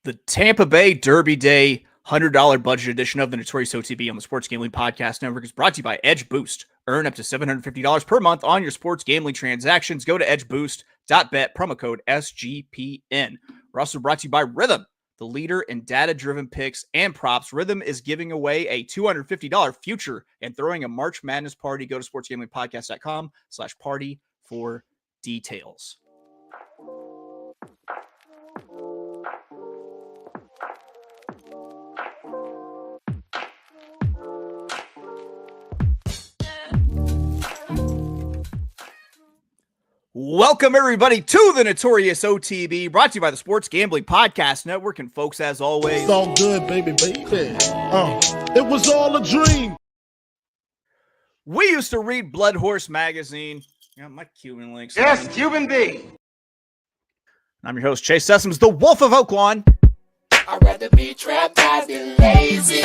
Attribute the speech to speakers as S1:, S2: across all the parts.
S1: The Tampa Bay Derby Day $100 budget edition of the Notorious OTB on the Sports Gambling Podcast Network is brought to you by Edge Boost. Earn up to $750 per month on your sports gambling transactions. Go to edgeboost.bet, promo code SGPN. We're also brought to you by Rhythm, the leader in data-driven picks and props. Rhythm is giving away a $250 future and throwing a March Madness party. Go to sportsgamblingpodcast.com/party for details. Welcome, everybody, to the Notorious OTB, brought to you by the Sports Gambling Podcast Network. And, folks, as always,
S2: it's all good, baby. It was all a dream.
S1: We used to read Blood Horse magazine. Yeah, my Cuban links.
S3: Yes, Cuban B.
S1: I'm your host, Chase Sessoms, the Wolf of Oaklawn.
S4: I'd rather be trapped than lazy.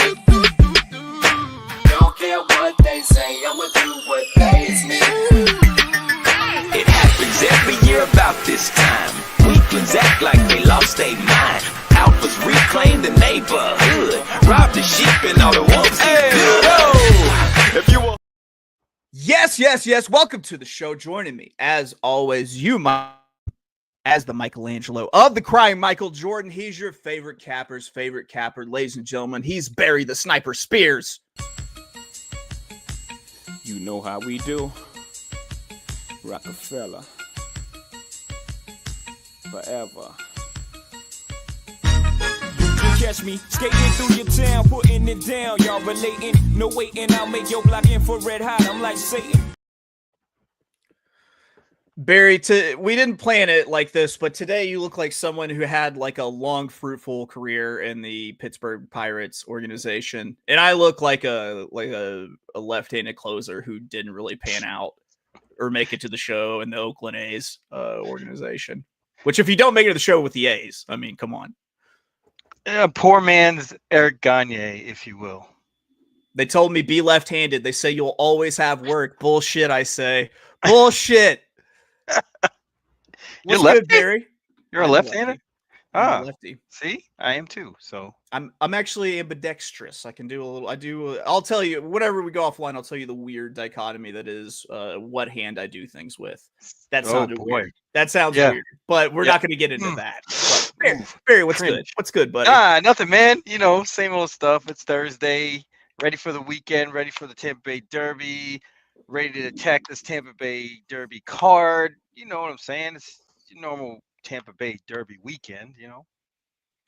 S4: Don't care what they say, I'ma do what they say.
S5: It happens every year about this time. Weaklings act like they lost their mind. Alphas reclaim the neighborhood. Rob the sheep and all the wolves get good. If you want.
S1: Yes. Welcome to the show. Joining me, as always, as the Michelangelo of the Crying Michael Jordan. He's your favorite capper's favorite capper. Ladies and gentlemen, he's Barry the Sniper Spears.
S6: You know how we do. Rockefeller. Forever. You catch me skating through your town, putting it down. Y'all relating, no waiting. I'll make your block infrared hot. I'm like Satan.
S1: Barry, we didn't plan it like this, but today you look like someone who had like a long, fruitful career in the Pittsburgh Pirates organization, and I look like a left-handed closer who didn't really pan out or make it to the show in the Oakland A's organization. Which, if you don't make it to the show with the A's, I mean, come on.
S7: Poor man's Eric Gagne, if you will.
S1: They told me be left-handed. They say you'll always have work. Bullshit, I say. Bullshit.
S7: You're
S1: lefty, Barry?
S7: You're a left-hander?
S1: I'm a lefty.
S7: See, I am too. So
S1: I'm actually ambidextrous. I can do a little. I'll tell you whenever we go offline. I'll tell you the weird dichotomy that is what hand I do things with. That sounded weird. That sounds weird, but we're not going to get into that. But, Barry, what's good? What's good, buddy?
S7: Nothing, man. You know, same old stuff. It's Thursday. Ready for the weekend. Ready for the Tampa Bay Derby. Ready to attack this Tampa Bay Derby card. You know what I'm saying? It's normal Tampa Bay Derby weekend, you know.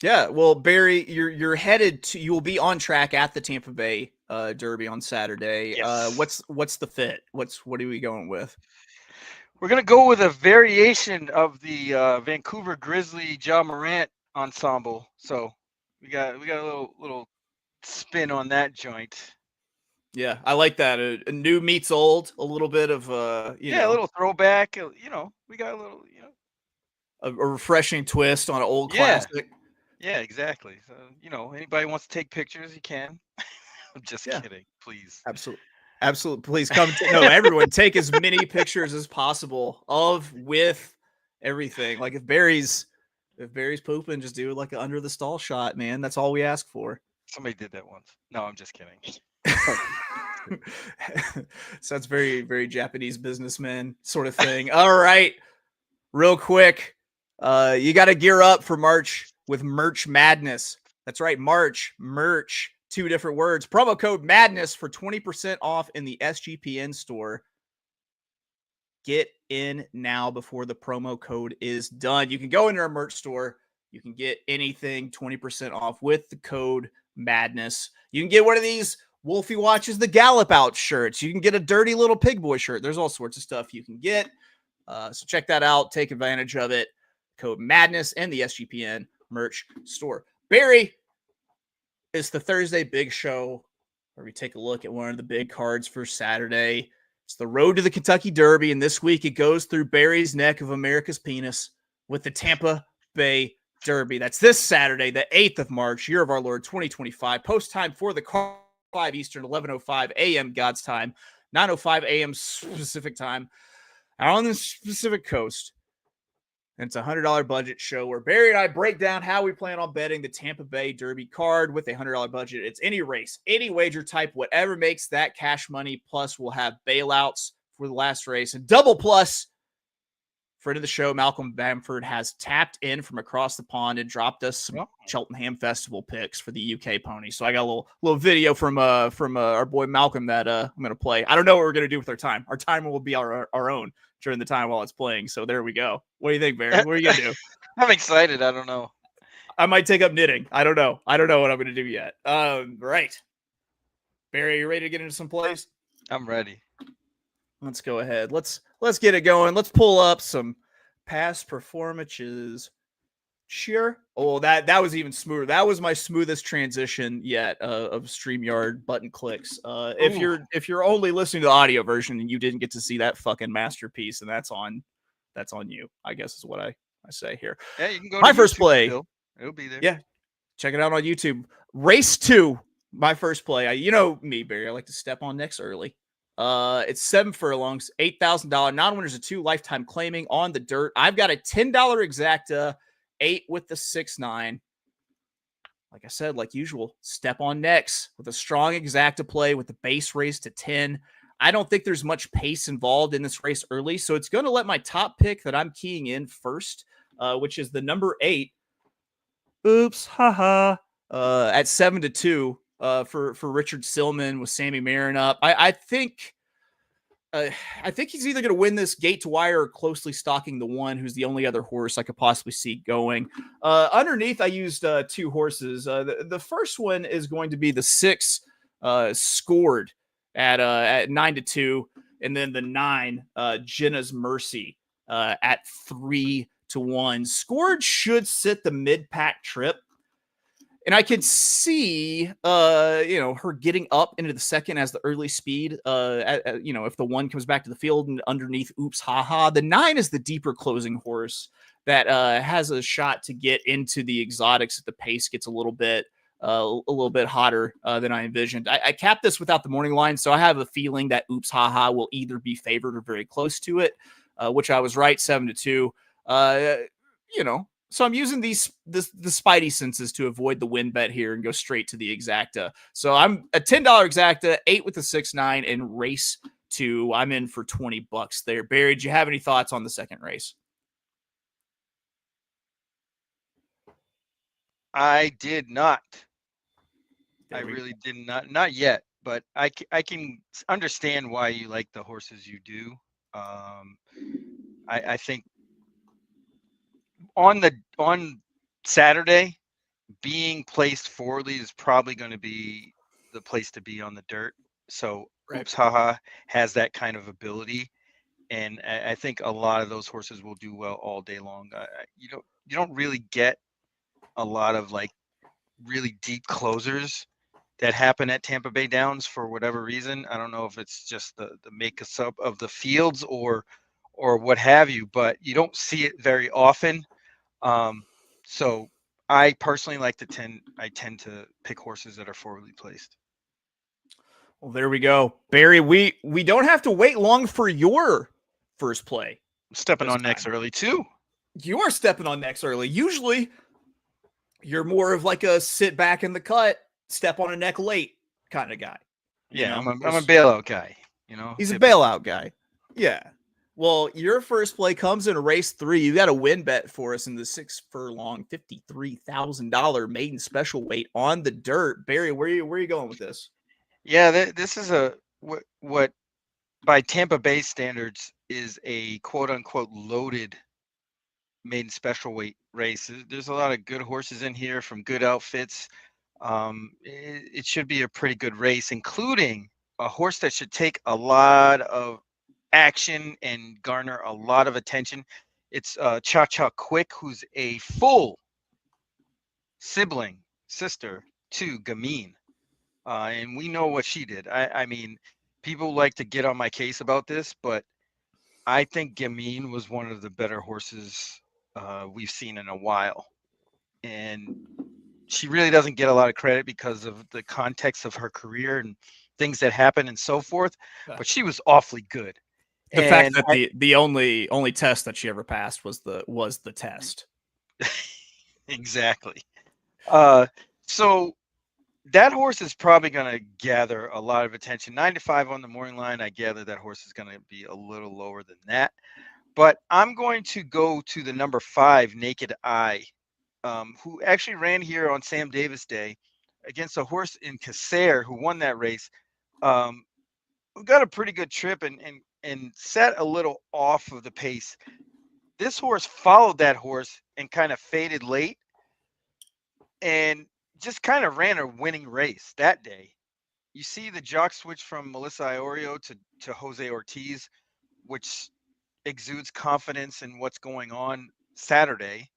S1: Yeah, well, Barry, you're headed to. You will be on track at the Tampa Bay Derby on Saturday.
S7: Yes.
S1: What's the fit? What are we going with?
S7: We're gonna go with a variation of the Vancouver Grizzly Ja Morant ensemble. So we got a little spin on that joint.
S1: Yeah, I like that. A new meets old. A little bit of a
S7: little throwback. You know, we got a little
S1: a refreshing twist on an old classic.
S7: Yeah, exactly. So, you know, anybody wants to take pictures, you can. I'm just kidding, please.
S1: Absolutely. Please come. Everyone take as many pictures as possible with everything. Like if Barry's pooping, just do like an under the stall shot, man. That's all we ask for.
S7: Somebody did that once. No, I'm just kidding.
S1: So that's very, very Japanese businessman sort of thing. All right. Real quick. You got to gear up for March with Merch Madness. That's right. Merch, 2 different words. Promo code Madness for 20% off in the SGPN store. Get in now before the promo code is done. You can go into our merch store. You can get anything 20% off with the code Madness. You can get one of these Wolfie Watches the Gallop Out shirts. You can get a Dirty Little Pig Boy shirt. There's all sorts of stuff you can get. So check that out. Take advantage of it. Code Madness and the SGPN merch store. Barry, it's the Thursday Big Show where we take a look at one of the big cards for Saturday. It's the road to the Kentucky Derby, and this week it goes through Barry's neck of America's penis with the Tampa Bay Derby. That's this Saturday, the 8th of March, year of our Lord, 2025. Post time for the car, 5 Eastern, 11:05 a.m. God's time, 9:05 a.m. Pacific time. On the Pacific Coast. And it's a $100 budget show where Barry and I break down how we plan on betting the Tampa Bay Derby card with a $100 budget. It's any race, any wager type, whatever makes that cash money. Plus, we'll have bailouts for the last race and double plus. Friend of the show, Malcolm Bamford, has tapped in from across the pond and dropped us some Cheltenham Festival picks for the UK pony. So I got a little video from our boy Malcolm that I'm going to play. I don't know what we're going to do with our time. Our timer will be our own during the time while it's playing. So there we go. What do you think, Barry? What are you going to do?
S7: I'm excited. I don't know.
S1: I might take up knitting. I don't know. I don't know what I'm going to do yet. Right. Barry, are you ready to get into some plays?
S7: I'm ready.
S1: Let's go ahead. Let's get it going. Let's pull up some past performances. Sure. Oh, that was even smoother. That was my smoothest transition yet of StreamYard button clicks. If you're only listening to the audio version and you didn't get to see that fucking masterpiece, and that's on you, I guess is what I say here.
S7: Yeah, you can go.
S1: My
S7: to
S1: first
S7: YouTube
S1: play.
S7: Still. It'll be there.
S1: Yeah, check it out on YouTube. Race 2. My first play. You know me, Barry. I like to step on necks early. It's 7 furlongs, $8,000 non-winners of 2 lifetime claiming on the dirt. I've got a $10 exacta, 8 with the 6-9. Like I said, like usual, step on necks with a strong exacta play with the base race to 10. I don't think there's much pace involved in this race early, so it's going to let my top pick that I'm keying in first, which is the number 8. Oops, haha. At 7-2. For Richard Silman with Sammy Marin up. I think he's either going to win this gate to wire or closely stalking the 1, who's the only other horse I could possibly see going. Underneath, I used 2 horses. The first one is going to be the 6 scored at 9-2, and then the 9 Jenna's Mercy at 3-1. Scored should sit the mid-pack trip. And I could see, her getting up into the second as the early speed. If the 1 comes back to the field and underneath, oops, haha. The 9 is the deeper closing horse that has a shot to get into the exotics if the pace gets a little bit hotter than I envisioned. I capped this without the morning line, so I have a feeling that oops, haha will either be favored or very close to it, which I was right, 7-2. So I'm using the spidey senses to avoid the win bet here and go straight to the exacta. So I'm a $10 exacta, 8 with the 6-9, and race 2. I'm in for $20 there. Barry, do you have any thoughts on the second race?
S7: I did not. I really did not yet, but I can understand why you like the horses you do. I think on Saturday, being placed forwardly is probably going to be the place to be on the dirt. So Oops Haha has that kind of ability, and I think a lot of those horses will do well all day long. You don't really get a lot of like really deep closers that happen at Tampa Bay Downs for whatever reason. I don't know if it's just the makeup of the fields or what have you, but you don't see it very often. So I personally I tend to pick horses that are forwardly placed.
S1: Well, there we go. Barry, we don't have to wait long for your first play.
S7: I'm stepping on necks early too.
S1: You are stepping on necks early. Usually you're more of like a sit back in the cut, step on a neck late kind of guy.
S7: Yeah, I'm a bailout guy.
S1: He's a bailout guy. Yeah. Well, your first play comes in race 3. You got a win bet for us in the 6 furlong, $53,000 maiden special weight on the dirt. Barry, where are you going with this?
S7: Yeah, this is what by Tampa Bay standards is a quote unquote loaded maiden special weight race. There's a lot of good horses in here from good outfits. It should be a pretty good race, including a horse that should take a lot of action and garner a lot of attention. It's Cha Cha Quick, who's a full sister to Gamine, and we know what she did. I mean, people like to get on my case about this, but I think Gamine was one of the better horses we've seen in a while, and she really doesn't get a lot of credit because of the context of her career and things that happen and so forth, but she was awfully good.
S1: The fact
S7: And
S1: that the only test that she ever passed was the test.
S7: exactly. So that horse is probably going to gather a lot of attention. 9 to 5 on the morning line. I gather that horse is going to be a little lower than that. But I'm going to go to the number 5, Naked Eye, who actually ran here on Sam Davis Day against a horse in Casere who won that race. Who got a pretty good trip and set a little off of the pace. This horse followed that horse and kind of faded late and just kind of ran a winning race that day. You see the jock switch from Melissa Iorio to Jose Ortiz, which exudes confidence in what's going on Saturday.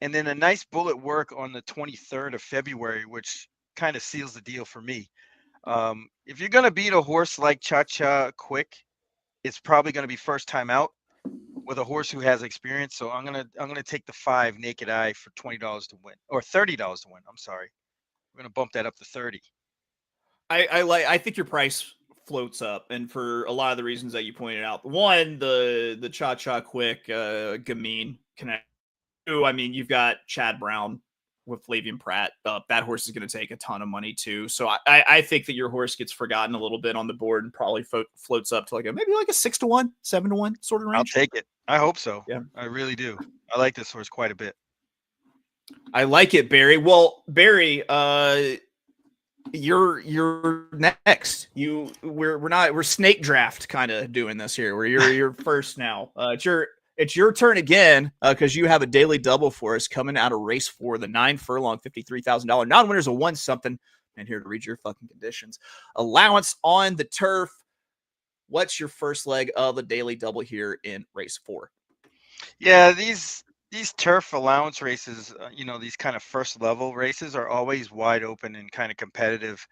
S7: And then a nice bullet work on the 23rd of February, which kind of seals the deal for me. If you're going to beat a horse like Cha Cha quick, it's probably going to be first time out with a horse who has experience. So I'm gonna take the 5 Naked Eye for $20 to win, or $30 to win. I'm sorry, we're gonna bump that up to 30.
S1: I think your price floats up, and for a lot of the reasons that you pointed out. One, the Cha Cha Quick Gamine connect. Two, I mean, you've got Chad Brown with Flavian Pratt. That horse is going to take a ton of money too. So I think that your horse gets forgotten a little bit on the board and probably floats up to maybe like a 6-1, 7-1 sort of range.
S7: I'll take it. I hope so.
S1: Yeah,
S7: I really do. I like this horse quite a bit.
S1: I like it, Barry. Well, Barry, you're next. We're snake draft kind of doing this here. Where you're first now. It's your turn again because you have a daily double for us coming out of race 4, the 9 furlong, $53,000 non-winners of 1 something. And here to read your fucking conditions. Allowance on the turf. What's your first leg of the daily double here in race 4?
S7: Yeah, these turf allowance races, these kind of first level races are always wide open and kind of competitive.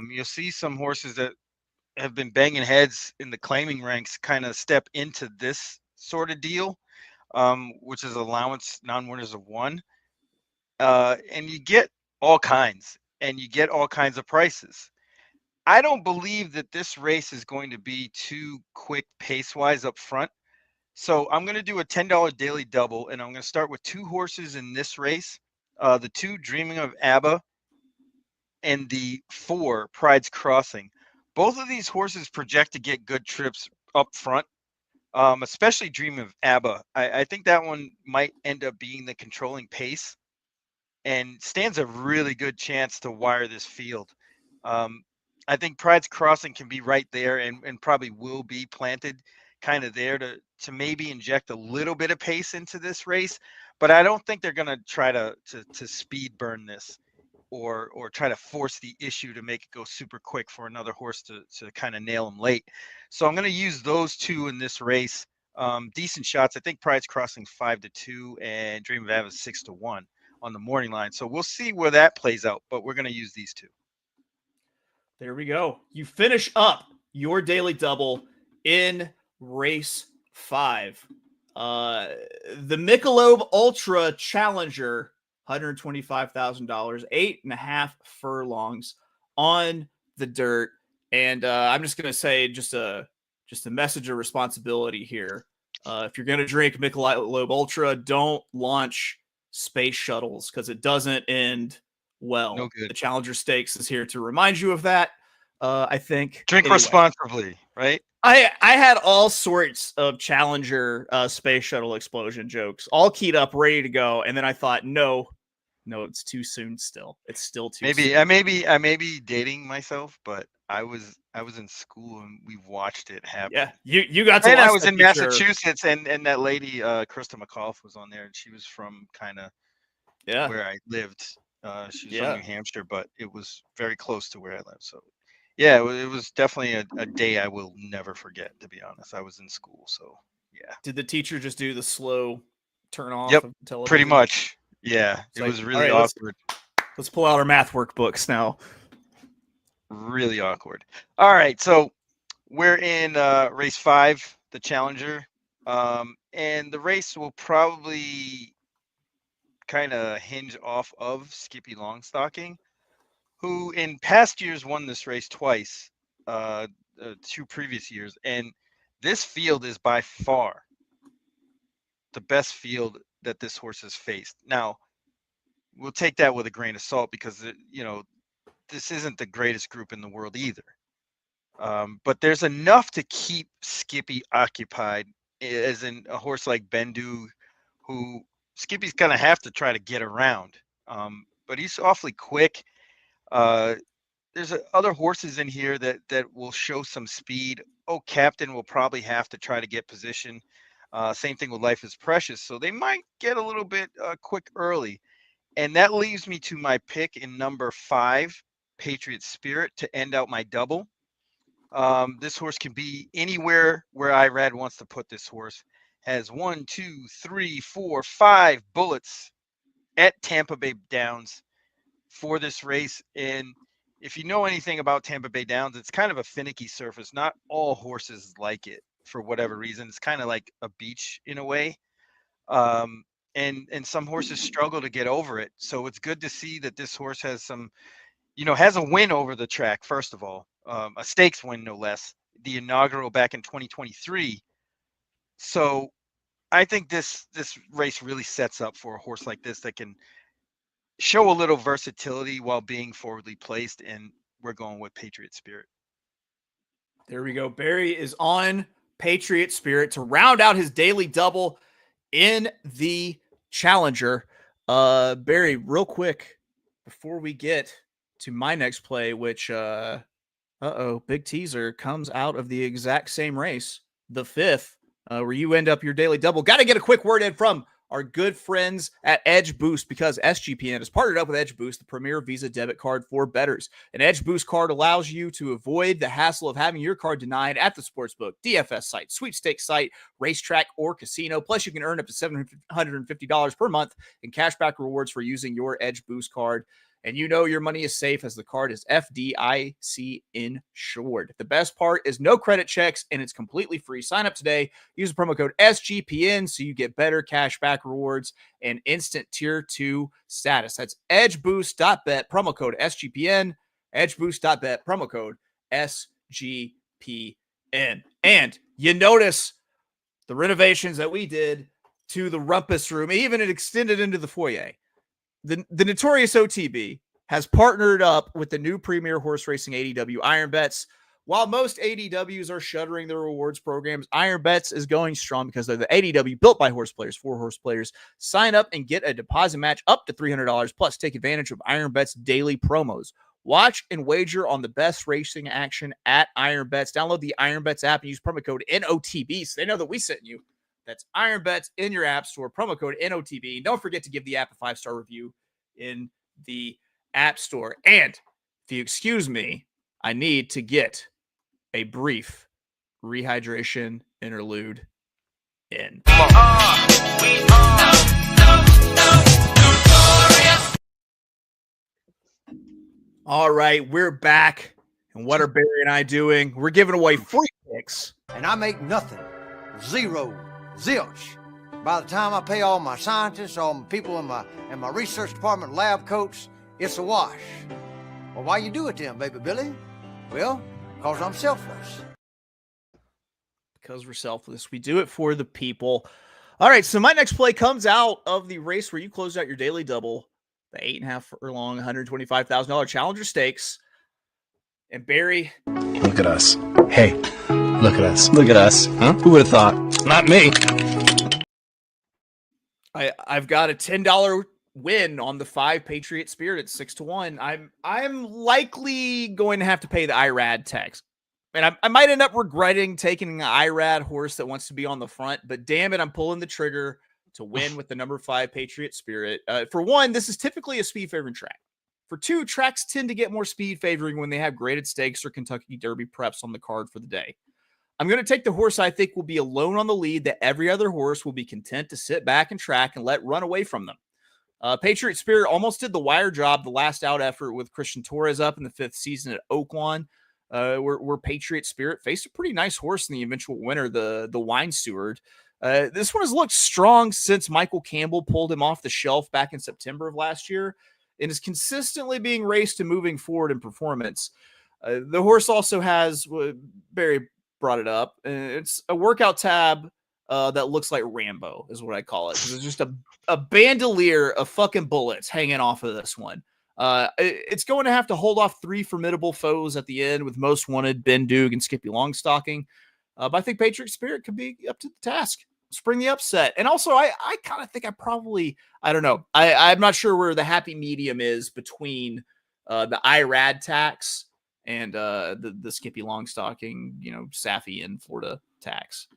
S7: You'll see some horses that have been banging heads in the claiming ranks kind of step into this sort of deal, which is allowance non-winners of 1. And you get all kinds, and you get all kinds of prices. I don't believe that this race is going to be too quick pace-wise up front. So I'm going to do a $10 daily double, and I'm going to start with 2 horses in this race. The 2, Dreaming of ABBA, and the 4, Pride's Crossing. Both of these horses project to get good trips up front, especially Dreaming of ABBA. I think that one might end up being the controlling pace and stands a really good chance to wire this field. I think Pride's Crossing can be right there and probably will be planted kind of there to maybe inject a little bit of pace into this race, but I don't think they're going to try to speed burn this or try to force the issue to make it go super quick for another horse to kind of nail them late. So I'm going to use those 2 in this race. Decent shots. I think Pride's Crossing 5-2 and Dream of Ava 6-1 on the morning line. So we'll see where that plays out, but we're going to use these 2.
S1: There we go. You finish up your daily double in race 5. The Michelob Ultra Challenger, $125,000, 8.5 furlongs on the dirt. And I'm just going to say just a message of responsibility here. If you're going to drink Michelob Ultra, don't launch space shuttles because it doesn't end well.
S7: No good.
S1: The Challenger Stakes is here to remind you of that. I think
S7: drink responsibly, right?
S1: I had all sorts of Challenger space shuttle explosion jokes, all keyed up, ready to go, and then I thought, no, it's too soon. Still, it's still too soon.
S7: I may be dating myself, but I was in school and we watched it happen.
S1: Yeah, you got to.
S7: And
S1: watch
S7: I was in
S1: picture.
S7: Massachusetts, and that lady Krista McAuliffe was on there, and she was from kind of where I lived. She was from New Hampshire, but it was very close to where I lived. So yeah, it was definitely a day I will never forget. To be honest, I was in school, so yeah.
S1: Did the teacher just do the slow turn off?
S7: Yep,
S1: of television?
S7: pretty much. Yeah,
S1: it's
S7: it
S1: like,
S7: was really
S1: right,
S7: awkward.
S1: Let's pull out our math workbooks now.
S7: Really awkward. All right, so we're in race 5, the Challenger, and the race will probably kind of hinge off of Skippy Longstocking, who in past years won this race twice, 2 previous years, and This field is by far the best field that this horse has faced. Now, we'll take that with a grain of salt because, this isn't the greatest group in the world either. But there's enough to keep Skippy occupied, as in a horse like Bendu, who Skippy's going to have to try to get around. But he's awfully quick. There's other horses in here that will show some speed. Oh, Captain will probably have to try to get position. Same thing with Life is Precious. So they might get a little bit quick early. And that leaves me to my pick in number 5, Patriot Spirit, to end out my double. This horse can be anywhere where Irad wants to put this horse. Has 1, 2, 3, 4, 5 bullets at Tampa Bay Downs for this race. And if you know anything about Tampa Bay Downs, it's kind of a finicky surface. Not all horses like it for whatever reason. It's kind of like a beach in a way. And some horses struggle to get over it. So it's good to see that this horse has some, has a win over the track, first of all, a stakes win, no less, the inaugural back in 2023. So I think this race really sets up for a horse like this that can show a little versatility while being forwardly placed. And we're going with Patriot Spirit.
S1: There we go. Barry is on Patriot Spirit to round out his daily double in the Challenger. Barry, real quick before we get to my next play, which big teaser, comes out of the exact same race, the 5th, where you end up your daily double. Got to get a quick word in from our good friends at Edge Boost, because SGPN has partnered up with Edge Boost, the premier Visa debit card for bettors. An Edge Boost card allows you to avoid the hassle of having your card denied at the sportsbook, DFS site, sweepstakes site, racetrack, or casino. Plus, you can earn up to $750 per month in cashback rewards for using your Edge Boost card. And you know your money is safe as the card is FDIC insured. The best part is no credit checks, and it's completely free. Sign up today. Use the promo code SGPN so you get better cashback rewards and instant tier 2 status. That's edgeboost.bet, promo code SGPN, edgeboost.bet, promo code SGPN. And you notice the renovations that we did to the rumpus room, even it extended into the foyer. The notorious OTB has partnered up with the new premier horse racing ADW, Ironbets. While most ADWs are shuttering their rewards programs, Ironbets is going strong because they're the ADW built by horse players for horse players. Sign up and get a deposit match up to $300, plus take advantage of Ironbets daily promos. Watch and wager on the best racing action at Ironbets. Download the Ironbets app and use promo code NOTB so they know that we sent you. That's Ironbets in your app store, promo code NOTB. Don't forget to give the app a 5-star review in the app store. And if you excuse me, I need to get a brief rehydration interlude in. All right, we're back. And what are Barry and I doing? We're giving away free picks.
S3: And I make nothing. Zero. Zilch. By the time I pay all my scientists, all my people in my research department, lab coats, it's a wash. Well, why you do it then, baby Billy? Well, because I'm selfless.
S1: Because we're selfless. We do it for the people. All right, so my next play comes out of the race where you closed out your daily double, the 8.5 furlong, $125,000 Challenger Stakes. And Barry.
S8: Look at us. Hey, look at us. Look at us. Huh? Who would have thought? Not me.
S1: I've got a $10 win on the 5 Patriot Spirit at 6-1. I'm likely going to have to pay the IRAD tax. And I might end up regretting taking an IRAD horse that wants to be on the front, but damn it, I'm pulling the trigger to win with the number 5 Patriot Spirit. For one, this is typically a speed favoring track. For two, tracks tend to get more speed favoring when they have graded stakes or Kentucky Derby preps on the card for the day. I'm going to take the horse I think will be alone on the lead, that every other horse will be content to sit back and track and let run away from them. Patriot Spirit almost did the wire job the last out effort with Christian Torres up in the 5th season at Oaklawn, where Patriot Spirit faced a pretty nice horse in the eventual winner, the Wine Steward. This one has looked strong since Michael Campbell pulled him off the shelf back in September of last year and is consistently being raced and moving forward in performance. The horse also has, Barry, brought it up. It's a workout tab that looks like Rambo, is what I call it. Because it's just a bandolier of fucking bullets hanging off of this one. It's going to have to hold off 3 formidable foes at the end with Most Wanted, Ben Duke, and Skippy Longstocking. But I think Patriot Spirit could be up to the task. Spring the upset. And also, I kind of think I don't know. I'm not sure where the happy medium is between the IRAD tax and the Skippy Longstocking, Safi and Florida tax.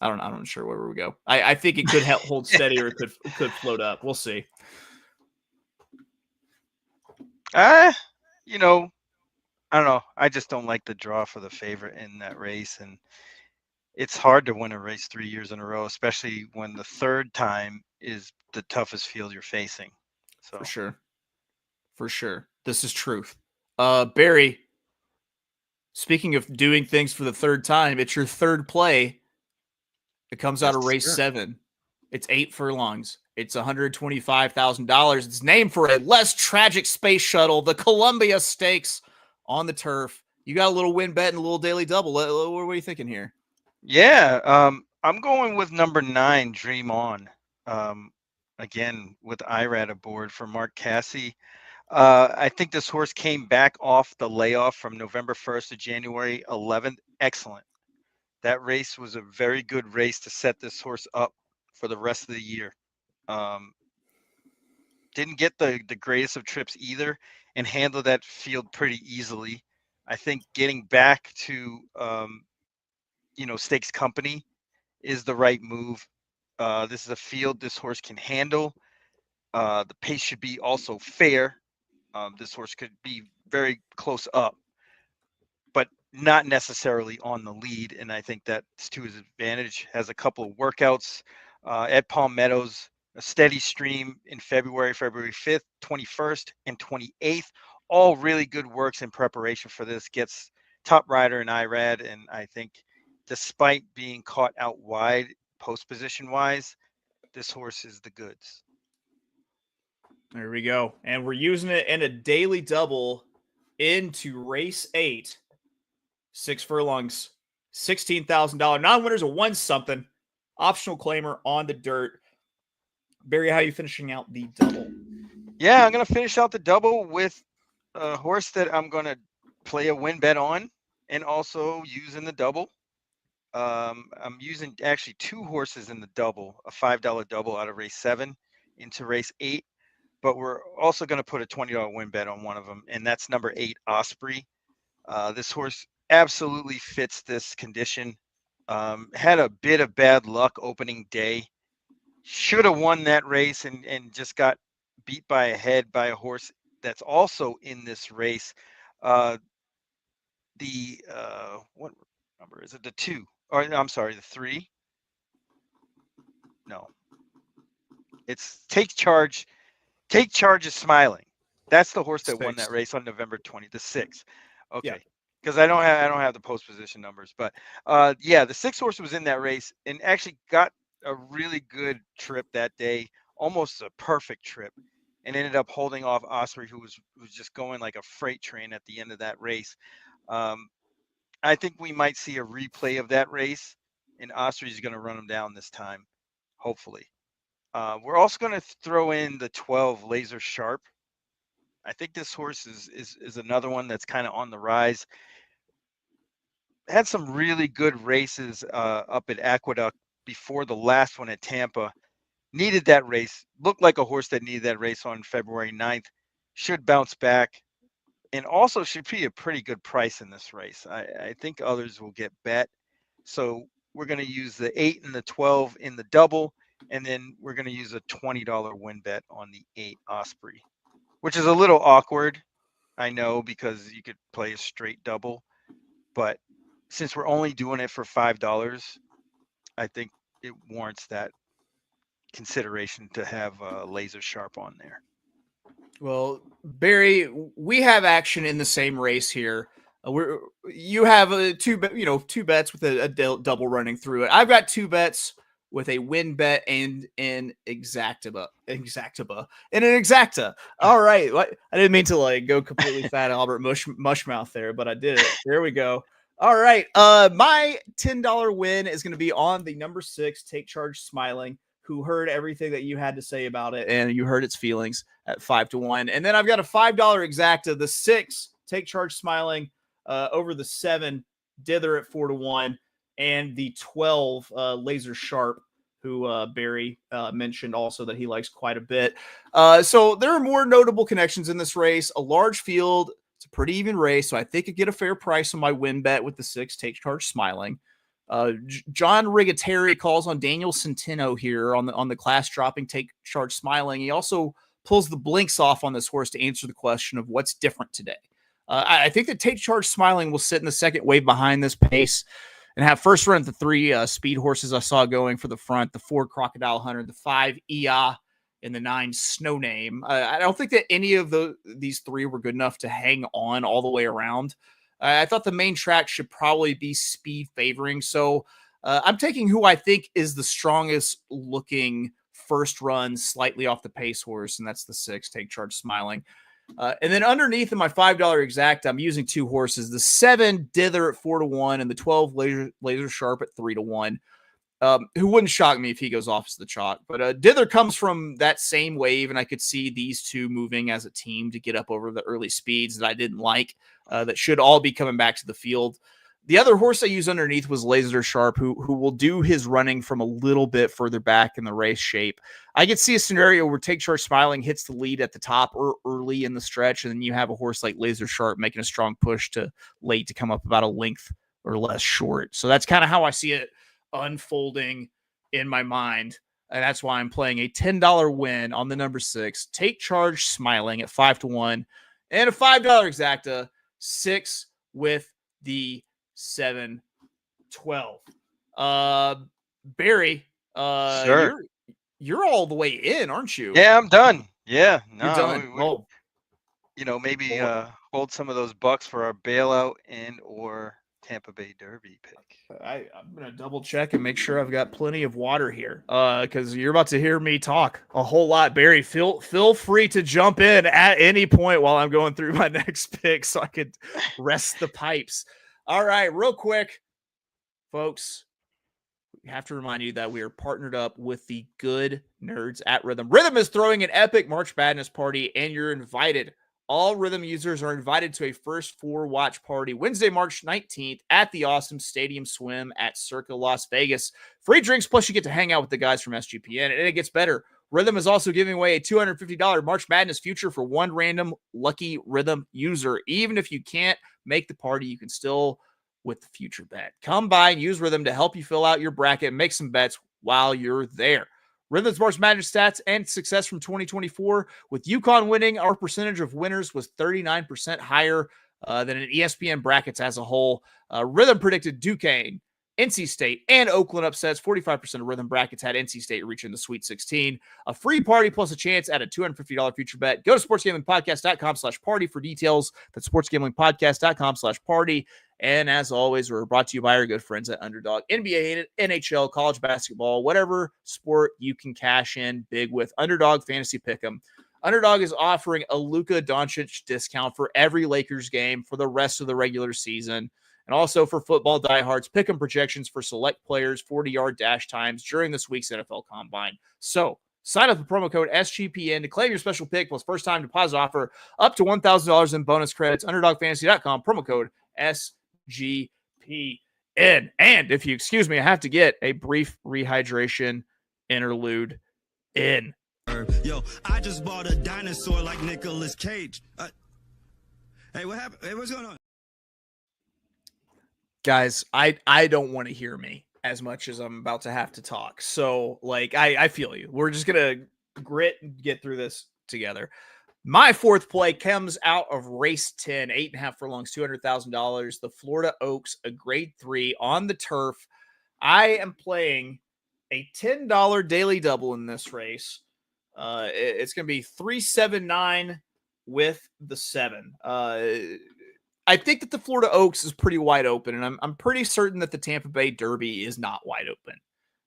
S1: I'm not sure where we go. I think it could help hold steady or it could float up. We'll see.
S7: I don't know. I just don't like the draw for the favorite in that race, and it's hard to win a race 3 years in a row, especially when the third time is the toughest field you're facing. So
S1: For sure. This is truth. Barry, speaking of doing things for the third time, it's your third play. It comes out of race 7. It's 8 furlongs. It's $125,000. It's named for a less tragic space shuttle, the Columbia Stakes on the turf. You got a little win bet and a little daily double. What are you thinking here?
S7: Yeah, I'm going with number 9, Dream On. Again, with IRAD aboard for Mark Casse. I think this horse came back off the layoff from November 1st to January 11th. Excellent. That race was a very good race to set this horse up for the rest of the year. Didn't get the greatest of trips either and handled that field pretty easily. I think getting back to, stakes company is the right move. This is a field this horse can handle. The pace should be also fair. This horse could be very close up, but not necessarily on the lead. And I think that's to his advantage. Has a couple of workouts at Palm Meadows, a steady stream in February 5th, 21st, and 28th. All really good works in preparation for this. Gets top rider in IRAD. And I think despite being caught out wide post position wise, this horse is the goods.
S1: There we go. And we're using it in a daily double into race 8. 6 furlongs, $16,000. Non-winners of 1 something. Optional claimer on the dirt. Barry, how are you finishing out the double?
S7: Yeah, I'm going to finish out the double with a horse that I'm going to play a win bet on and also use in the double. I'm using actually 2 horses in the double, a $5 double out of race 7 into race 8. But we're also going to put a $20 win bet on one of them, and that's number 8, Osprey. This horse absolutely fits this condition. Had a bit of bad luck opening day. Should have won that race and just got beat by a head by a horse that's also in this race. What number is it? The 2. Or I'm sorry, the 3. No. It's Take Charge. Take Charge is Smiling. That's the horse that won that race on November 20th, the 6th. Okay. Because I don't have the post position numbers, but the 6th horse was in that race and actually got a really good trip that day, almost a perfect trip, and ended up holding off Osprey, who was just going like a freight train at the end of that race. I think we might see a replay of that race, and Osprey's going to run him down this time, hopefully. We're also going to throw in the 12 Laser Sharp. I think this horse is another one that's kind of on the rise. Had some really good races up at Aqueduct before the last one at Tampa. Needed that race. Looked like a horse that needed that race on February 9th. Should bounce back. And also should be a pretty good price in this race. I think others will get bet. So we're going to use the 8 and the 12 in the double. And then we're going to use a $20 win bet on the 8 Osprey, which is a little awkward, I know, because you could play a straight double. But since we're only doing it for $5, I think it warrants that consideration to have Laser Sharp on there.
S1: Well, Barry, we have action in the same race here. You have two bets with a double running through it. I've got 2 bets with a win bet and an exacta. All right. I didn't mean to go completely fat Albert Mushmouth there, but I did it. There we go. All right. My $10 win is going to be on the number 6, Take Charge Smiling, who heard everything that you had to say about it, and you heard its feelings at 5-1. And then I've got a $5 exacta, the 6, Take Charge Smiling, over the 7, Dither at 4-1, and the 12, Laser Sharp, who Barry mentioned also that he likes quite a bit. So there are more notable connections in this race. A large field. It's a pretty even race, so I think I get a fair price on my win bet with the 6, Take Charge Smiling. John Rigateri calls on Daniel Centeno here on the class dropping Take Charge Smiling. He also pulls the blinks off on this horse to answer the question of what's different today. I think that Take Charge Smiling will sit in the second wave behind this pace and have first run at the 3 speed horses I saw going for the front, the 4 Crocodile Hunter, the 5 Ia, and the 9 Snow Name. I don't think that any of these 3 were good enough to hang on all the way around. I thought the main track should probably be speed favoring. So I'm taking who I think is the strongest looking first run, slightly off the pace horse, and that's the 6, Take Charge Smiling. And then underneath in my $5 exact, I'm using 2 horses, the 7 Dither at 4-1 and the 12 Laser Sharp at 3-1. Who wouldn't shock me if he goes off as the chalk. But Dither comes from that same wave, and I could see these 2 moving as a team to get up over the early speeds that I didn't like, that should all be coming back to the field. The other horse I used underneath was Laser Sharp, who will do his running from a little bit further back in the race shape. I could see a scenario where Take Charge Smiling hits the lead at the top or early in the stretch, and then you have a horse like Laser Sharp making a strong push to late to come up about a length or less short. So that's kind of how I see it unfolding in my mind, and that's why I'm playing a $10 win on the number 6, Take Charge Smiling at 5-1, and a $5 exacta, 6 with the 7-12. Barry,
S7: Sure.
S1: you're all the way in, aren't you?
S7: Yeah, I'm done. Yeah, no,
S1: You're done.
S7: we, maybe hold some of those bucks for our bailout and or Tampa Bay Derby pick.
S1: I'm going to double check and make sure I've got plenty of water here, because you're about to hear me talk a whole lot. Barry, feel free to jump in at any point while I'm going through my next pick so I could rest the pipes. All right, real quick, folks, we have to remind you that we are partnered up with the good nerds at Rhythm. Rhythm is throwing an epic March Madness party, and you're invited. All Rhythm users are invited to a first 4 watch party Wednesday, March 19th at the awesome Stadium Swim at Circa Las Vegas. Free drinks, plus you get to hang out with the guys from SGPN, and it gets better. Rhythm is also giving away a $250 March Madness future for one random lucky Rhythm user. Even if you can't make the party, you can still with the future bet. Come by and use Rhythm to help you fill out your bracket and make some bets while you're there. Rhythm's March Madness stats and success from 2024. With UConn winning, our percentage of winners was 39% higher than in ESPN brackets as a whole. Rhythm predicted Duquesne, NC State, and Oakland upsets. 45% of Rhythm brackets had NC State reaching the Sweet 16. A free party plus a chance at a $250 future bet. Go to sportsgamblingpodcast.com/party for details. That's sportsgamblingpodcast.com/party. And as always, we're brought to you by our good friends at Underdog. NBA, NHL, college basketball, whatever sport you can cash in big with. Underdog Fantasy Pick'em. Underdog is offering a Luka Doncic discount for every Lakers game for the rest of the regular season. And also for football diehards, pick'em projections for select players, 40-yard dash times during this week's NFL Combine. So sign up with promo code SGPN to claim your special pick plus first-time deposit offer up to $1,000 in bonus credits. UnderdogFantasy.com, promo code SGPN. And if you excuse me, I have to get a brief rehydration interlude in.
S9: Yo, I just bought a dinosaur like Nicolas Cage. Hey, what happened? Hey, what's going on?
S1: Guys, I don't want to hear me as much as I'm about to have to talk. So, I feel you. We're just going to grit and get through this together. My fourth play comes out of race 10, 8.5 furlongs, $200,000. The Florida Oaks, a grade 3 on the turf. I am playing a $10 daily double in this race. It's going to be 379 with the 7. I think that the Florida Oaks is pretty wide open, and I'm pretty certain that the Tampa Bay Derby is not wide open.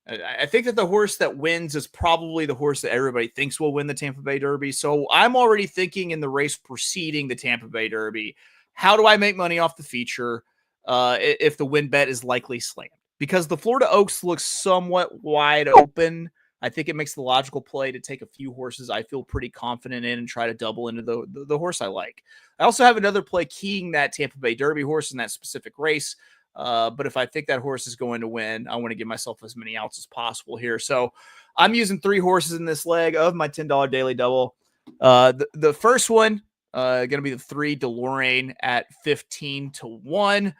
S1: I think that the horse that wins is probably the horse that everybody thinks will win the Tampa Bay Derby. So I'm already thinking in the race preceding the Tampa Bay Derby, how do I make money off the feature? if the win bet is likely slammed. Because the Florida Oaks looks somewhat wide open, I think it makes the logical play to take a few horses I feel pretty confident in and try to double into the horse I like. I also have another play keying that Tampa Bay Derby horse in that specific race. But if I think that horse is going to win, I want to give myself as many outs as possible here. So I'm using 3 horses in this leg of my $10 daily double. The first one, going to be the 3 DeLorean at 15-1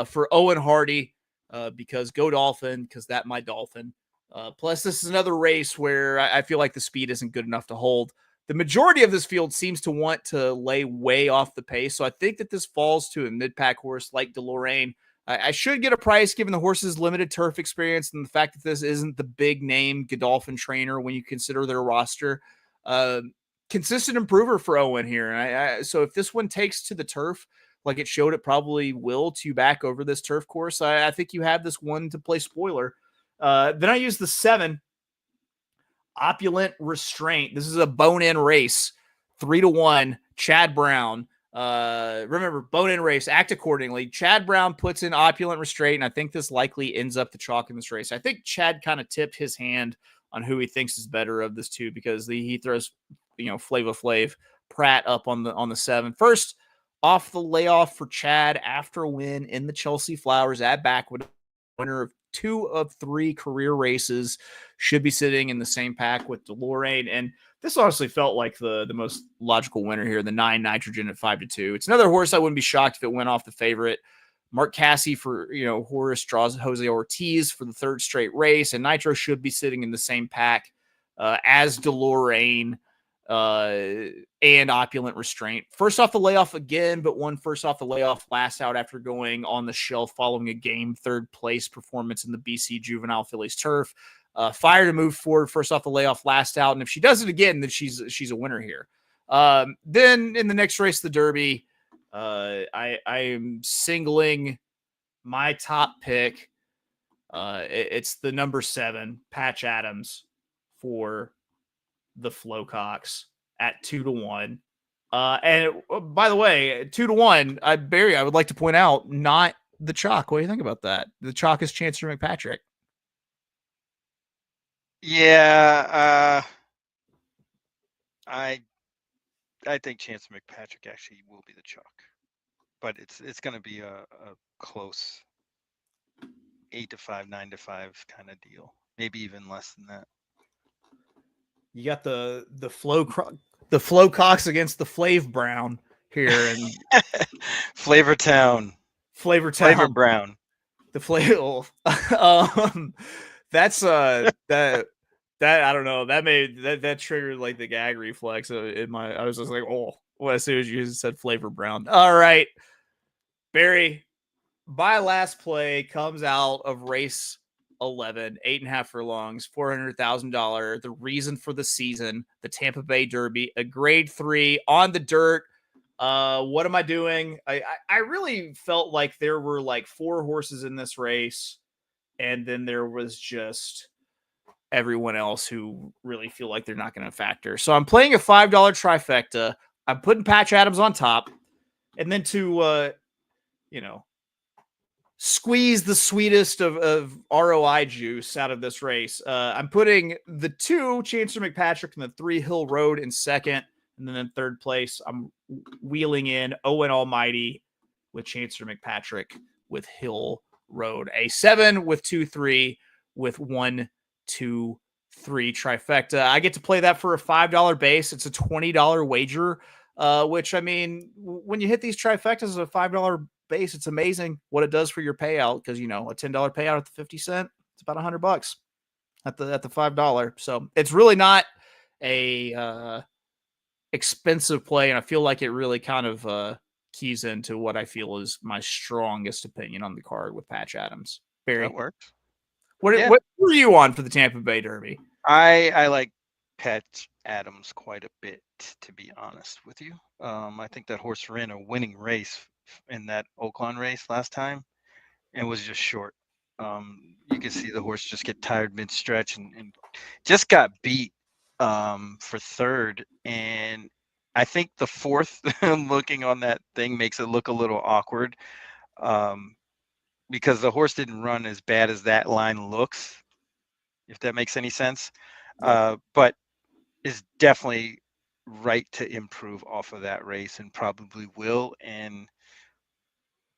S1: for Owen Hardy, because go Dolphin, because that my Dolphin. Plus, this is another race where I feel like the speed isn't good enough to hold. The majority of this field seems to want to lay way off the pace, so I think that this falls to a mid-pack horse like DeLorean. I should get a price given the horse's limited turf experience and the fact that this isn't the big name Godolphin trainer when you consider their roster. Consistent improver for Owen here. So if this one takes to the turf, like it showed it probably will to back over this turf course, I think you have this one to play spoiler. Then I use the 7, Opulent Restraint. This is a bone-in race, 3-1, Chad Brown. Remember, bone-in race, act accordingly. Chad Brown puts in Opulent Restraint, and I think this likely ends up the chalk in this race. I think Chad kind of tipped his hand on who he thinks is better of this two, because he throws, Flava Flav Pratt up on the 7. First off the layoff for Chad after a win in the Chelsea Flowers at Backwood, winner of 2 of 3 career races, should be sitting in the same pack with DeLorean. And this honestly felt like the most logical winner here, the 9 Nitrogen at 5-2. It's another horse I wouldn't be shocked if it went off the favorite. Mark Cassie for, Horace draws Jose Ortiz for the 3rd straight race, and Nitro should be sitting in the same pack as DeLorean and Opulent Restraint. First off the layoff again, but won first off the layoff last out after going on the shelf following a game 3rd place performance in the BC Juvenile Phillies turf. Fire to move forward first off the layoff last out, and if she does it again, then she's a winner here. Then in the next race, the Derby, I am singling my top pick. It's the number 7, Patch Adams, for the Flowcocks at 2-1. And by the way, 2-1, Barry, I would like to point out, not the chalk. What do you think about that? The chalk is Chancellor McPatrick.
S7: Yeah, I think Chancellor McPatrick actually will be the chalk, but it's going to be a close 8-5, 9-5 kind of deal, maybe even less than that.
S1: You got the Flowcocks against the Flav Brown here, and
S7: Flavor Brown.
S1: The Flavor. That's that I don't know. That made that triggered like the gag reflex in my. I was just like, oh, well, as soon as you said Flavor Brown. All right, Barry. My last play comes out of race 11, 8.5 furlongs, $400,000. The reason for the season, the Tampa Bay Derby, a grade 3 on the dirt. What am I doing? I really felt like there were like 4 horses in this race, and then there was just everyone else who really feel like they're not going to factor. So I'm playing a $5 trifecta. I'm putting Patch Adams on top, and then to squeeze the sweetest of ROI juice out of this race, I'm putting the 2 Chancellor McPatrick and the 3 Hill Road in second, and then in 3rd place, I'm wheeling in Owen Almighty with Chancellor McPatrick with Hill Road. A 7 with 2-3 with 1-2-3 trifecta. I get to play that for a $5 base. It's a $20 wager, which, I mean, when you hit these trifectas at a $5 base, it's amazing what it does for your payout, because a $10 payout at the 50 cent, it's about $100 at the $5. So it's really not a expensive play, and I feel like it really kind of keys into what I feel is my strongest opinion on the card with Patch Adams. Barry,
S7: That works.
S1: What were you on for the Tampa Bay Derby?
S7: I like Patch Adams quite a bit, to be honest with you. I think that horse ran a winning race in that Oakland race last time and was just short. You can see the horse just get tired mid-stretch and just got beat for 3rd. And I think the 4th looking on that thing makes it look a little awkward. because the horse didn't run as bad as that line looks, if that makes any sense. But is definitely right to improve off of that race and probably will. And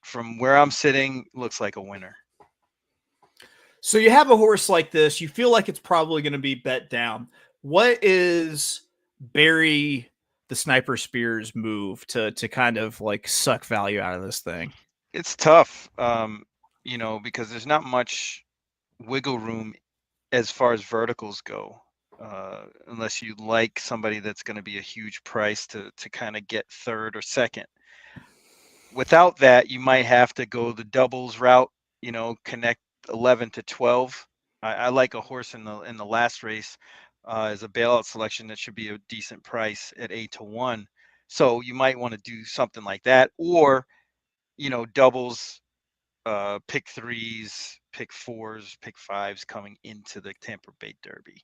S7: from where I'm sitting, looks like a winner.
S1: So you have a horse like this, you feel like it's probably going to be bet down. What is Barry the Sniper Spears move to kind of like suck value out of this thing?
S7: It's tough, because there's not much wiggle room as far as verticals go, unless you like somebody that's going to be a huge price to kind of get third or second. Without that, you might have to go the doubles route, connect 11 to 12. I like a horse in the last race as a bailout selection that should be a decent price at 8 to 1. So you might want to do something like that, or doubles, pick threes, pick fours, pick fives coming into the Tampa Bay Derby.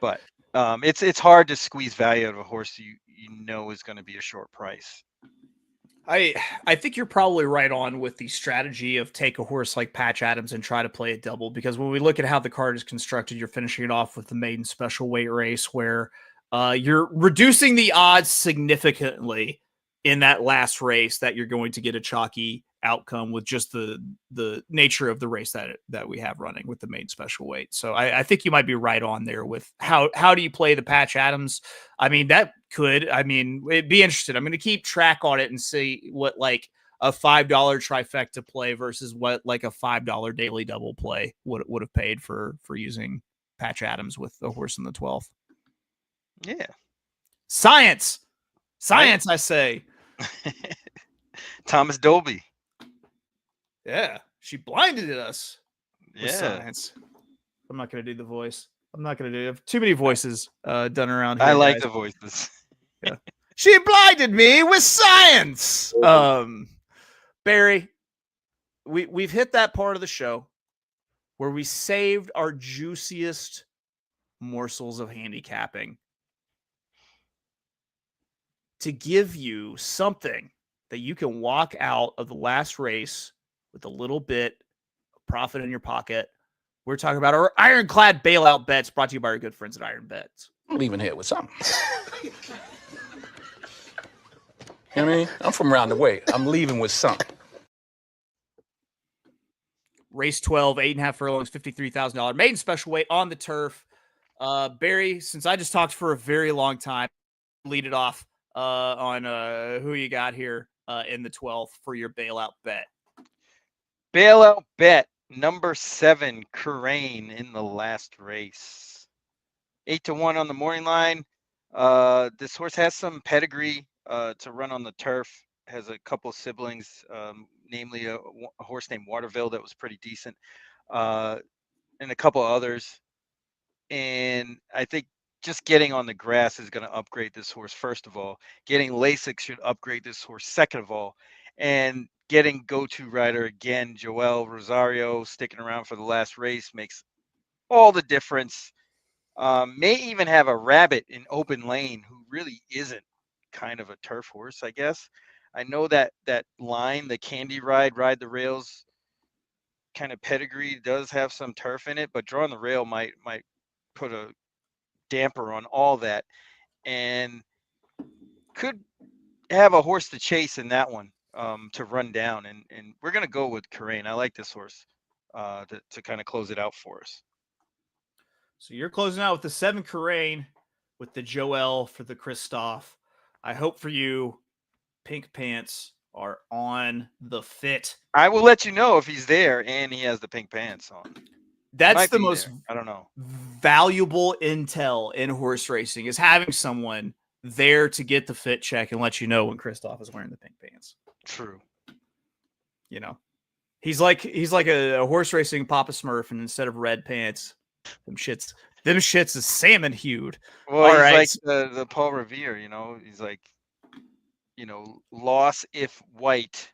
S7: But it's hard to squeeze value out of a horse you know is going to be a short price.
S1: I think you're probably right on with the strategy of take a horse like Patch Adams and try to play a double, because when we look at how the card is constructed, you're finishing it off with the maiden special weight race where you're reducing the odds significantly in that last race that you're going to get a chalky outcome with just the nature of the race that we have running with the main special weight. So I think you might be right on there with how do you play the Patch Adams? It'd be interesting. I'm going to keep track on it and see what like a $5 trifecta play versus what like a $5 daily double play would have paid for using Patch Adams with a horse in the 12th.
S7: Yeah.
S1: Science, right? I say.
S7: Thomas Dolby.
S1: Yeah, she blinded us.
S7: Yeah.
S1: Science. I'm not going to do the voice. I'm not going to do too many voices done around here.
S7: I like
S1: guys.
S7: the voices.
S1: Yeah. She blinded me with science. Barry, we've hit that part of the show where we saved our juiciest morsels of handicapping to give you something that you can walk out of the last race with a little bit of profit in your pocket. We're talking about our ironclad bailout bets brought to you by our good friends at Ironbets.
S8: I'm leaving here with something. You know what I mean? I'm from around the way. I'm leaving with something.
S1: Race 12, 8.5 furlongs, $53,000 maiden special weight on the turf. Barry, since I just talked for a very long time, lead it off on who you got here in the 12th for your bailout bet.
S7: Bailout bet number 7, Crane in the last race. 8 to 1 on the morning line. This horse has some pedigree to run on the turf. Has a couple of siblings, namely a horse named Waterville that was pretty decent, and a couple of others. And I think just getting on the grass is going to upgrade this horse, first of all. Getting LASIK should upgrade this horse, second of all. And getting go-to rider again, Joel Rosario, sticking around for the last race makes all the difference. May even have a rabbit in open lane who really isn't kind of a turf horse, I guess. I know that line, the Candy Ride the rails kind of pedigree does have some turf in it, but drawing the rail might put a damper on all that, and could have a horse to chase in that one to run down. And we're going to go with Crane. I like this horse to kind of close it out for us.
S1: So you're closing out with the 7 Crane with the Joel for the Christoph. I hope for you, pink pants are on the fit.
S7: I will let you know if he's there and he has the pink pants on.
S1: That's the most
S7: there. I don't know.
S1: valuable intel in horse racing is having someone there to get the fit check and let you know when Christoph is wearing the pink pants.
S7: True.
S1: You know, he's like a horse racing Papa Smurf, and instead of red pants, them shits is salmon hued.
S7: Well,
S1: all
S7: he's
S1: right.
S7: like the Paul Revere, he's like, loss if white,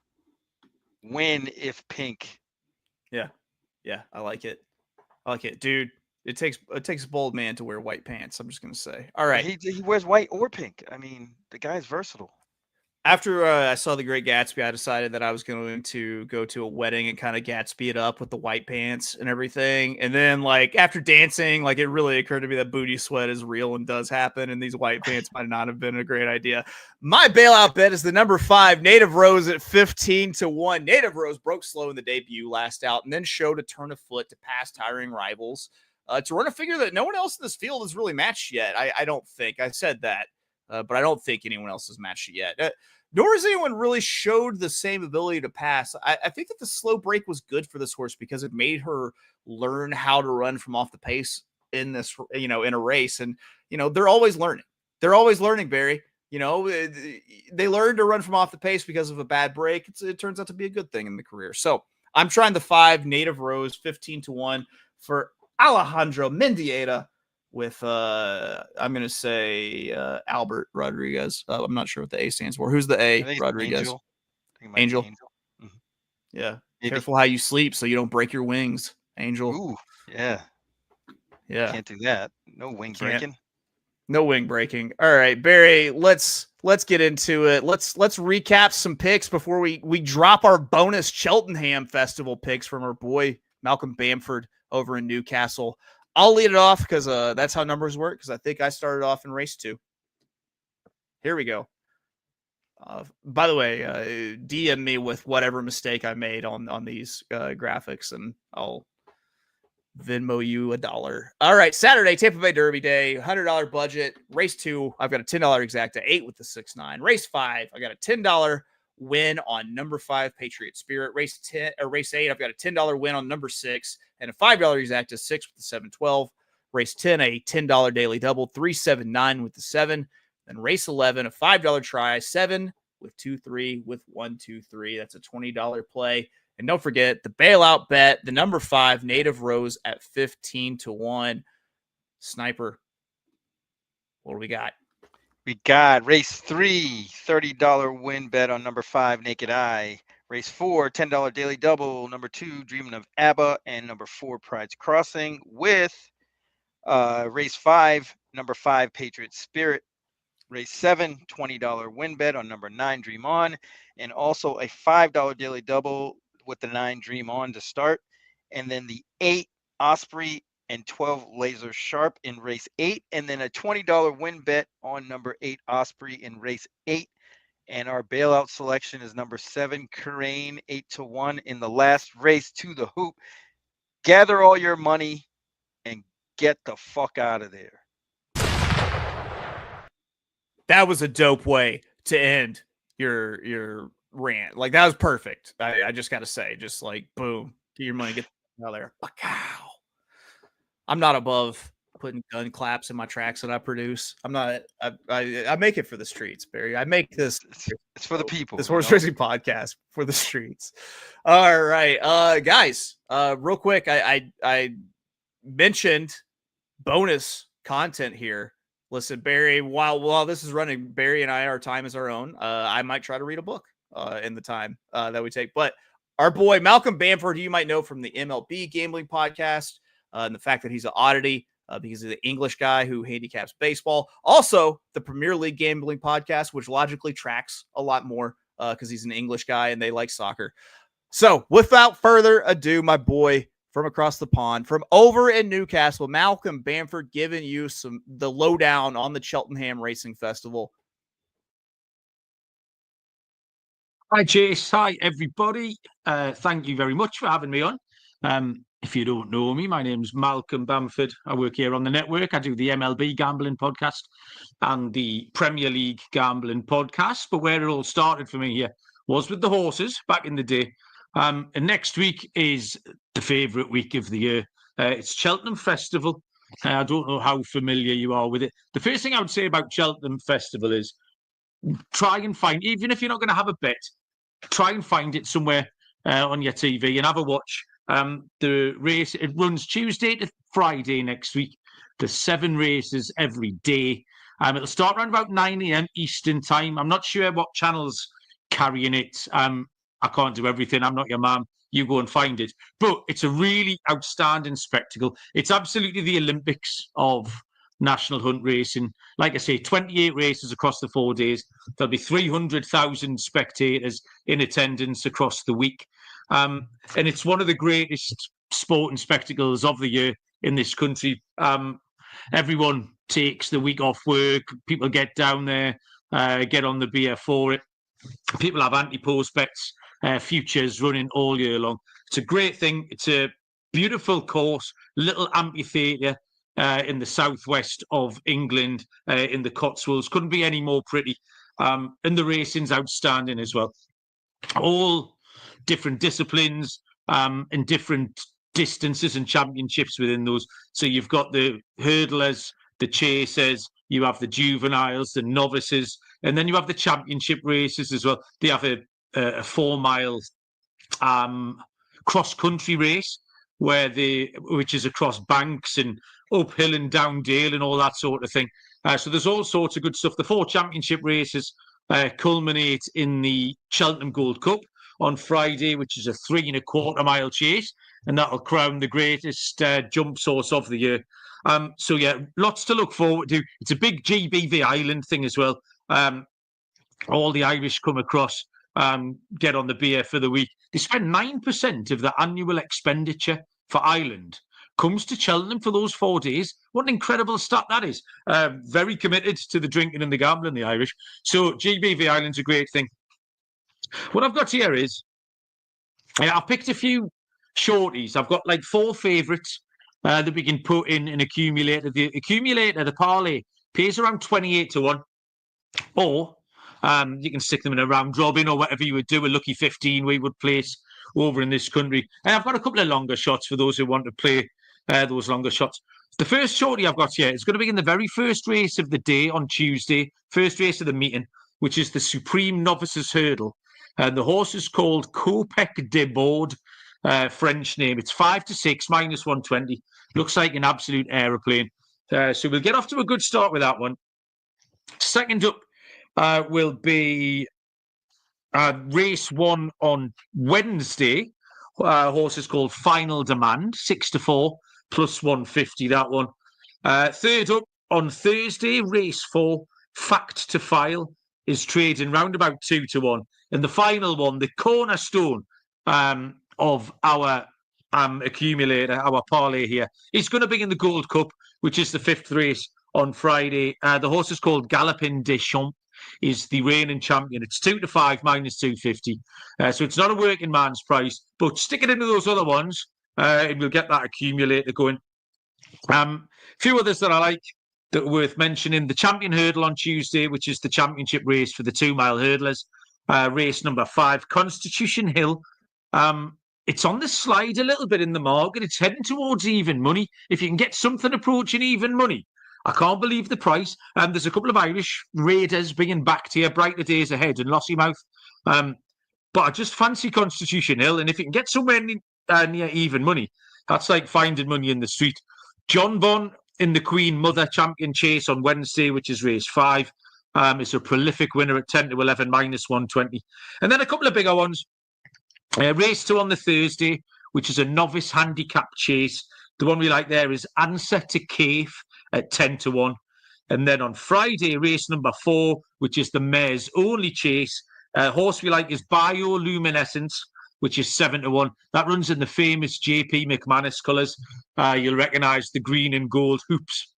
S7: win if pink.
S1: Yeah. I like it, dude. It takes a bold man to wear white pants. I'm just gonna say. All right.
S7: He wears white or pink. I mean, the guy's versatile.
S1: After I saw The Great Gatsby, I decided that I was going to go to a wedding and kind of Gatsby it up with the white pants and everything. And then, like, after dancing, like, it really occurred to me that booty sweat is real and does happen, and these white pants might not have been a great idea. My bailout bet is the number 5, Native Rose at 15-1. Native Rose broke slow in the debut last out and then showed a turn of foot to pass tiring rivals. To run a figure that no one else in this field has really matched yet. I don't think. I said that, but I don't think anyone else has matched it yet. Nor has anyone really showed the same ability to pass. I think that the slow break was good for this horse because it made her learn how to run from off the pace in this, in a race. And, they're always learning. They're always learning, Barry. They learned to run from off the pace because of a bad break. It turns out to be a good thing in the career. So I'm trying the 5, Native Rose, 15-1 for Alejandro Mendieta with, I'm going to say Albert Rodriguez. I'm not sure what the A stands for. Who's the A? Rodriguez. Angel.
S7: Mm-hmm.
S1: Yeah.
S7: Maybe.
S1: Careful how you sleep so you don't break your wings, Angel.
S7: Ooh, yeah.
S1: Yeah.
S7: Can't do that. No wing breaking.
S1: No wing breaking. All right, Barry, let's get into it. Let's recap some picks before we drop our bonus Cheltenham Festival picks from our boy Malcolm Bamford over in Newcastle. I'll lead it off because that's how numbers work, because I think I started off in race 2. Here we go. By the way, DM me with whatever mistake I made on these graphics, and I'll Venmo you $1. All right, Saturday, Tampa Bay Derby Day, $100 budget. Race 2, I've got a $10 exacta, 8 with the 6-9. Race 5, I got a $10 win on number 5, Patriot Spirit. Race 8, I've got a $10 win on number 6 and a $5 exacta, 6 with the 7-12. Race 10, a $10 daily double, 3-7-9 with the 7. Then race 11, a $5 try, 7 with 2-3 with 1-2-3. That's a $20 play. And don't forget the bailout bet, the number 5, Native Rose at 15-1. Sniper, what do we got?
S7: We got race 3, $30 win bet on number 5, Naked Eye. Race 4, $10 daily double. Number 2, Dreaming of ABBA. And number 4, Pride's Crossing. With race 5, number 5, Patriot Spirit. Race 7, $20 win bet on number 9, Dream On. And also a $5 daily double with the 9, Dream On to start. And then the 8, Osprey, and 12, Laser Sharp in race 8. And then a $20 win bet on number 8, Osprey in race 8. And our bailout selection is number 7, Crane, 8-1 in the last race to the hoop. Gather all your money and get the fuck out of there.
S1: That was a dope way to end your rant. Like, that was perfect. I just got to say, just like, boom, get your money, get out of there. Wow. I'm not above putting gun claps in my tracks that I produce. I'm not. I make it for the streets, Barry. I make this.
S7: It's for the people.
S1: This horse racing podcast for the streets. All right, guys. Real quick, I mentioned bonus content here. Listen, Barry, while this is running, Barry and I, our time is our own. I might try to read a book in the time that we take. But our boy Malcolm Bamford, who you might know from the MLB gambling podcast, and the fact that he's an oddity because he's an English guy who handicaps baseball. Also, the Premier League gambling podcast, which logically tracks a lot more because he's an English guy and they like soccer. So without further ado, my boy from across the pond, from over in Newcastle, Malcolm Bamford, giving you the lowdown on the Cheltenham Racing Festival.
S10: Hi, Chase. Hi, everybody. Thank you very much for having me on. If you don't know me, my name's Malcolm Bamford. I work here on the network. I do the MLB gambling podcast and the Premier League gambling podcast. But where it all started for me here was with the horses back in the day. And next week is the favourite week of the year. It's Cheltenham Festival. I don't know how familiar you are with it. The first thing I would say about Cheltenham Festival is try and find, even if you're not going to have a bet, try and find it somewhere on your TV and have a watch. The race, it runs Tuesday to Friday next week. There's 7 races every day. It'll start around about 9 a.m. Eastern time. I'm not sure what channel's carrying it. I can't do everything. I'm not your mum. You go and find it. But it's a really outstanding spectacle. It's absolutely the Olympics of national hunt racing. Like I say, 28 races across the 4 days. There'll be 300,000 spectators in attendance across the week. And it's one of the greatest sporting spectacles of the year in this country. Everyone takes the week off work. People get down there, get on the beer for it. People have anti-post bets, futures running all year long. It's a great thing. It's a beautiful course, little amphitheatre in the southwest of England, in the Cotswolds. Couldn't be any more pretty. And the racing's outstanding as well. All different disciplines and different distances and championships within those. So you've got the hurdlers, the chasers, you have the juveniles, the novices, and then you have the championship races as well. They have a 4 mile cross-country race which is across banks and uphill and down dale and all that sort of thing. So there's all sorts of good stuff. The 4 championship races culminate in the Cheltenham Gold Cup on Friday, which is a 3 1/4 mile chase, and that'll crown the greatest jump source of the year. So yeah, lots to look forward to. It's a big GBV Island thing as well. All the Irish come across, get on the beer for the week. They spend 9% of the annual expenditure for Ireland comes to Cheltenham for those 4 days. What an incredible stat that is. Very committed to the drinking and the gambling, the Irish. So GBV Island's a great thing. What I've got here is, I've picked a few shorties. I've got like 4 favourites that we can put in an accumulator. The accumulator, the parlay, pays around 28 to 1. Or you can stick them in a round robin or whatever you would do. A lucky 15 we would place over in this country. And I've got a couple of longer shots for those who want to play those longer shots. The first shorty I've got here is going to be in the very first race of the day on Tuesday, first race of the meeting, which is the Supreme Novices Hurdle. And the horse is called Copec de Bord, French name. It's 5 to 6, minus 120. Looks like an absolute aeroplane. So we'll get off to a good start with that one. Second up will be race 1 on Wednesday. Horse is called Final Demand, 6 to 4, plus 150, that one. Third up on Thursday, race 4, Fact to File, is trading round about 2 to 1. And the final one, the cornerstone of our accumulator, our parlay here, is going to be in the Gold Cup, which is the 5th race on Friday. The horse is called Galopin Deschamps, is the reigning champion. It's 2 to 5, minus 250. So it's not a working man's price, but stick it into those other ones and we'll get that accumulator going. A few others that I like that are worth mentioning. The Champion Hurdle on Tuesday, which is the championship race for the 2 mile hurdlers. Race number 5, Constitution Hill. It's on the slide a little bit in the market. It's heading towards even money. If you can get something approaching even money, I can't believe the price. There's a couple of Irish raiders bringing back to you, brighter days ahead in Lossiemouth. But I just fancy Constitution Hill. And if you can get somewhere near even money, that's like finding money in the street. John Bon in the Queen Mother Champion Chase on Wednesday, which is race 5. It's a prolific winner at 10 to 11, minus 120. And then a couple of bigger ones. Race 2 on the Thursday, which is a novice handicap chase. The one we like there is Answer to Cave at 10 to 1. And then on Friday, race number 4, which is the mare's only chase. Horse we like is Bioluminescence, which is 7 to 1. That runs in the famous JP McManus colours. You'll recognise the green and gold hoops.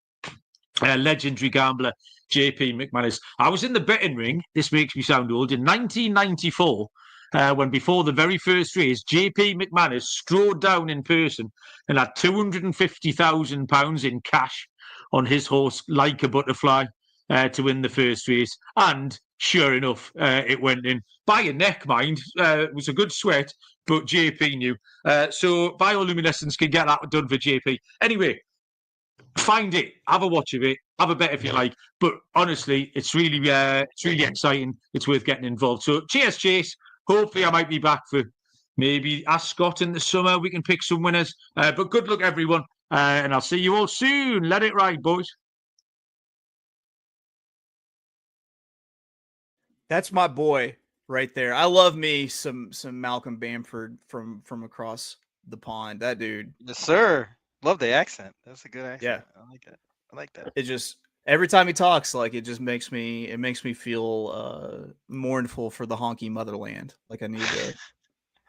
S10: Legendary gambler, JP McManus. I was in the betting ring, this makes me sound old, in 1994, when before the very first race, JP McManus strode down in person and had £250,000 in cash on his horse, Like a Butterfly, to win the first race. And sure enough, it went in. By a neck, mind. It was a good sweat, but JP knew. So Bioluminescence can get that done for JP. Anyway, find it, have a watch of it, have a bet if you like. But honestly, it's really exciting. It's worth getting involved. So cheers, Chase. Hopefully I might be back for maybe Ascot in the summer. We can pick some winners. But good luck, everyone. And I'll see you all soon. Let it ride, boys.
S1: That's my boy right there. I love me some Malcolm Bamford from across the pond. That dude.
S7: Yes, sir. Love the accent. That's a good accent.
S1: Yeah.
S7: I like it. I like that.
S1: It just every time he talks, like it makes me feel mournful for the honky motherland. Like I need to.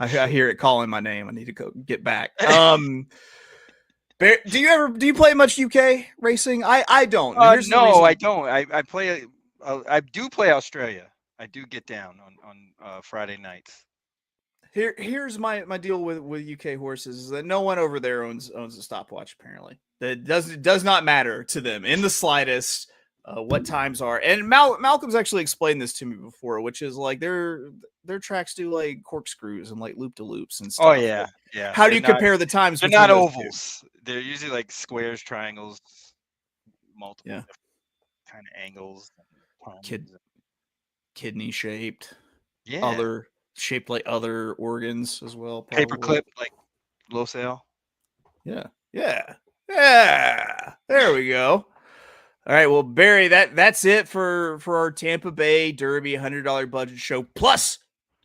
S1: I hear it calling my name. I need to go get back. Do you play much UK racing? I don't. And here's the
S7: No,
S1: reason.
S7: I don't. I play. I do play Australia. I do get down on Friday nights.
S1: Here's my deal with UK horses is that no one over there owns a stopwatch. Apparently, that does not matter to them in the slightest what times are. And Malcolm's actually explained this to me before, which is like their tracks do like corkscrews and like loop de loops and stuff.
S7: Oh yeah,
S1: Like,
S7: yeah.
S1: how do you compare the times?
S7: They're
S1: between
S7: not
S1: those
S7: ovals. They're usually like squares, triangles, multiple kind of angles.
S1: Kidney shaped.
S7: Yeah.
S1: Other shaped like other organs as well. Probably.
S7: Paperclip like low sale.
S1: Yeah. There we go. All right, well, Barry, that's it for our Tampa Bay Derby $100 budget show plus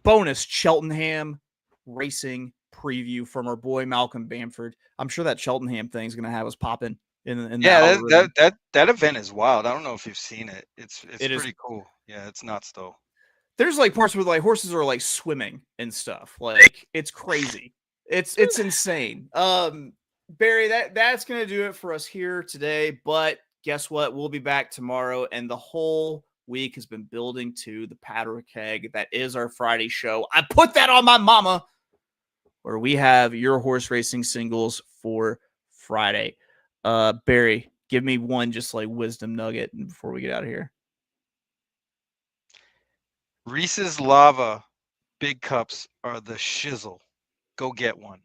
S1: bonus Cheltenham racing preview from our boy Malcolm Bamford. I'm sure that Cheltenham thing's gonna have us popping in
S7: that event is wild. I don't know if you've seen it. It's pretty cool. Yeah, it's nuts though.
S1: There's like parts where like horses are like swimming and stuff. Like it's crazy. It's insane. Barry, that's gonna do it for us here today. But guess what? We'll be back tomorrow, and the whole week has been building to the Powder Keg. That is our Friday show. I put that on my mama, where we have your horse racing singles for Friday. Barry, give me one just like wisdom nugget before we get out of here.
S7: Reese's Lava big cups are the shizzle. Go get one.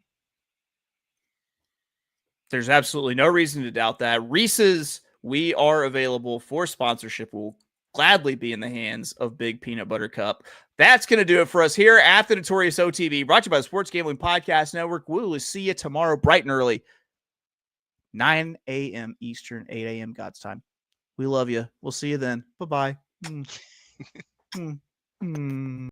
S1: There's absolutely no reason to doubt that. Reese's, we are available for sponsorship. We'll gladly be in the hands of Big Peanut Butter Cup. That's going to do it for us here at the Notorious OTB, brought to you by the Sports Gambling Podcast Network. We will see you tomorrow bright and early, 9 a.m. Eastern, 8 a.m. God's time. We love you. We'll see you then. Bye-bye.